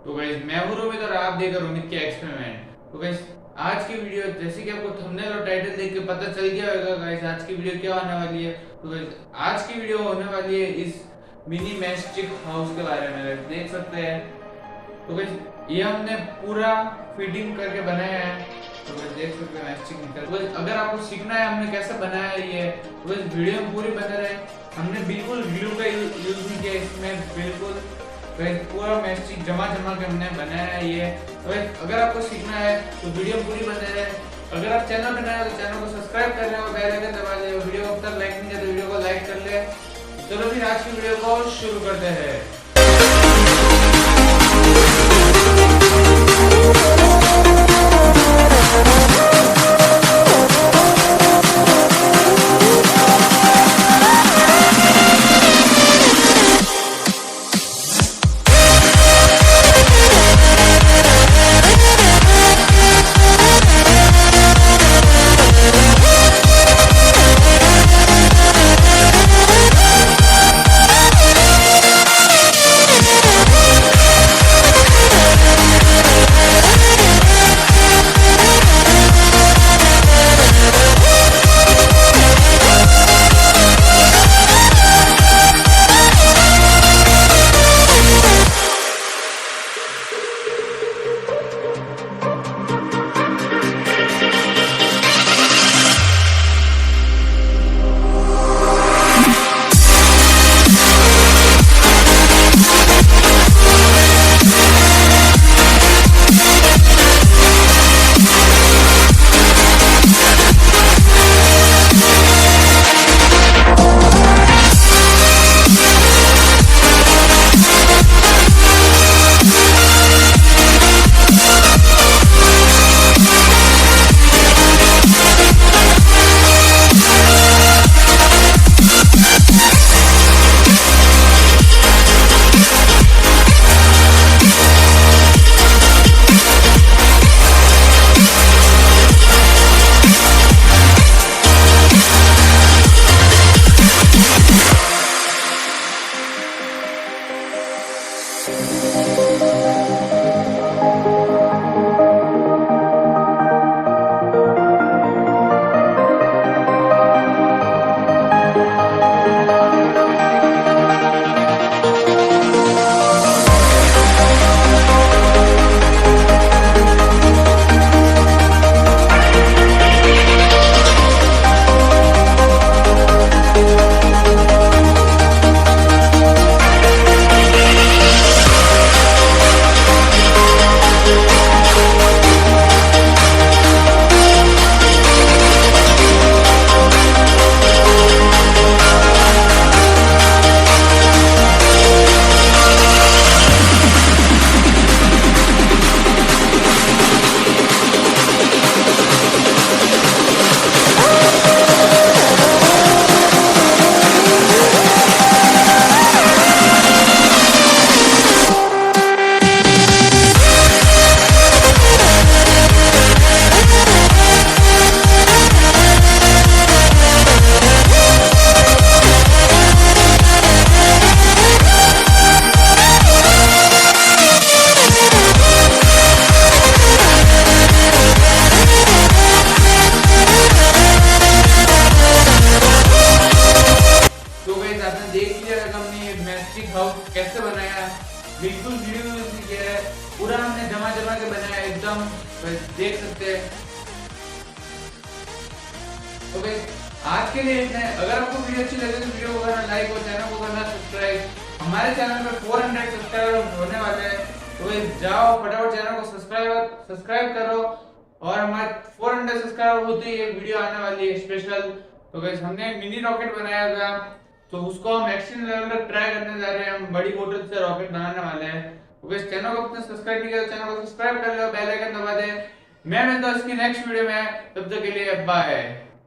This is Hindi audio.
तो गाइस मैं हूं रोमित और आप देख रहे हो रोमित के एक्सपेरिमेंट। तो गाइस आज की वीडियो जैसे कि आपको थंबनेल और टाइटल देख के पता चल गया होगा गाइस आज की वीडियो क्या होने वाली है। तो गाइस आज की वीडियो होने वाली है इस मिनी मैस्टिक हाउस के बारे में। गाइस देख सकते हैं तो गाइस ये हमने पूरा फिटिंग करके बनाया है। तो गाइस देख सकते हैं मैस्टिक निकल। तो गाइस अगर आपको सीखना है हमने कैसे बनाया है ये तो गाइस वीडियो में पूरी बने रहे। हमने बिल्कुल ग्लू का यूज नहीं किया इसमें, बिल्कुल पूरा मैस्टिक जमा के हमने बनाया है ये। तो अगर आपको सीखना है तो वीडियो पूरी बने रहे। अगर आप चैनल पर नए हो तो चैनल को सब्सक्राइब कर लें और बेल आइकन दबा लें। वीडियो को अब तक लाइक नहीं किया तो वीडियो को लाइक कर ले। चलो फिर आज की वीडियो को शुरू करते हैं। मैस्टिक हाउस कैसे बनाया, बिल्कुल वीडियो यूज नहीं किया है, पूरा हमने जमा के बनाया एकदम देख सकते हैं। तो आज के लिए इतना है। अगर आपको वीडियो अच्छी लगे तो वीडियो को करना लाइक और चैनल को करना सब्सक्राइब। हमारे चैनल पर 400 सब्सक्राइबर होने वाले हैं तो जाओ फटाफट चैनल को सब्सक्राइब करो और हमारे 400 सब्सक्राइबर होते ही वीडियो आने वाली है स्पेशल। तो गाइस हमने मिनी रॉकेट बनाया था तो उसको हम एक्सट्रीम लेवल तक ट्राई करने जा रहे हैं। हम बड़ी बोतल से रॉकेट बनाने वाले हैं। तो गाइस चैनल को अपने सब्सक्राइब नहीं किया तो चैनल को सब्सक्राइब कर लो, बेल आइकन दबा दे। मैं मिलता हूं इसकी नेक्स्ट वीडियो में, तब तक के लिए बाय।